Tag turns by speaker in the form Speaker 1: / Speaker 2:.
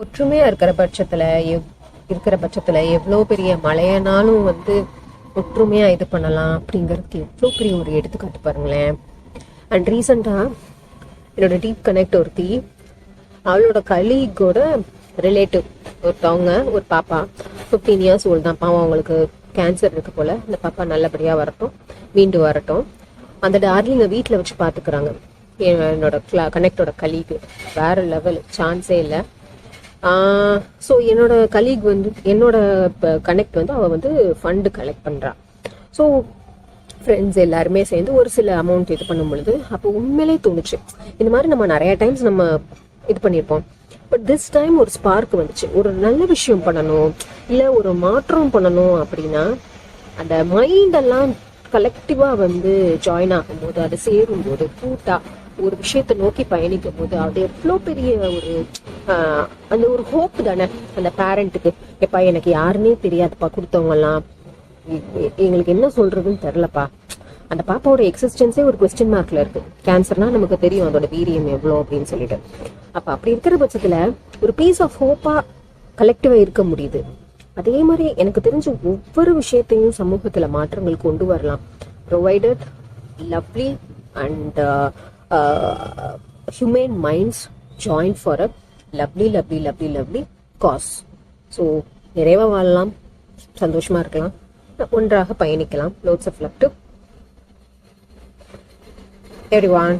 Speaker 1: ஒற்றுமையா இருக்கிற பட்சத்துல எவ்வளோ பெரிய மழையனாலும் ஒற்றுமையா இது பண்ணலாம் அப்படிங்கிறதுக்கு எவ்வளோ பெரிய ஒரு எடுத்துக்காட்டு பாருங்களேன். அண்ட் ரீசெண்டா என்னோட டீப் கனெக்ட் ஒருத்தி, அவளோட கலீகோட ரிலேட்டிவ் ஒருத்தவங்க, ஒரு பாப்பா 15 years ஓல்டு தான். பாவம் அவங்களுக்கு கேன்சர் இருக்கு போல. இந்த பாப்பா நல்லபடியா வரட்டும், மீண்டு வரட்டும். அந்த டார்லிங்க வீட்டில் வச்சு பாத்துக்கிறாங்க. என்னோட கனெக்டோட கலீக் வேற லெவல், சான்ஸே இல்லை. ஸோ என்னோட கலீக் என்னோட கனெக்ட் அவ ஃபண்டு கலெக்ட் பண்றா. ஸோ ஃப்ரெண்ட்ஸ் எல்லாருமே சேர்ந்து ஒரு சில அமௌண்ட் இது பண்ணும் பொழுது அப்போ உண்மையிலே தோணுச்சு, இந்த மாதிரி நம்ம நிறைய டைம்ஸ் நம்ம இது பண்ணியிருப்போம். பட் திஸ் டைம் ஒரு ஸ்பார்க் வந்துச்சு. ஒரு நல்ல விஷயம் பண்ணணும், இல்லை ஒரு மாற்றம் பண்ணணும் அப்படின்னா அந்த மைண்டெல்லாம் கலெக்டிவா ஜாயின் ஆகும்போது, அது சேரும்போது, கூட்டா ஒரு விஷயத்தை நோக்கி பயணிக்கும் போது அது எவ்வளோ பெரிய ஒரு அந்த ஒரு ஹோப் தானே அந்த பேரண்ட்டுக்கு. எப்பா எனக்கு யாருன்னே தெரியாதுப்பா, கொடுத்தவங்க எல்லாம் எங்களுக்கு என்ன சொல்றதுன்னு தெரிலப்பா. அந்த பாப்பாவோட எக்ஸிஸ்டன்ஸே ஒரு கொஸ்டின் மார்க்ல இருக்கு. கேன்சர்னா நமக்கு தெரியும் அதோட வீரியம் எவ்வளோ அப்படின்னு சொல்லிட்டு. அப்ப அப்படி இருக்கிற பட்சத்துல ஒரு பீஸ் ஆஃப் ஹோப்பா கலெக்டிவா இருக்க முடியுது. அதே மாதிரி எனக்கு தெரிஞ்ச ஒவ்வொரு விஷயத்தையும் சமூகத்துல மாற்றங்கள் கொண்டு வரலாம், provided lovely and humane minds join for a lovely cause. So நிறைவா வாழலாம், சந்தோஷமா இருக்கலாம், ஒன்றாக பயணிக்கலாம். Loads of love to everyone.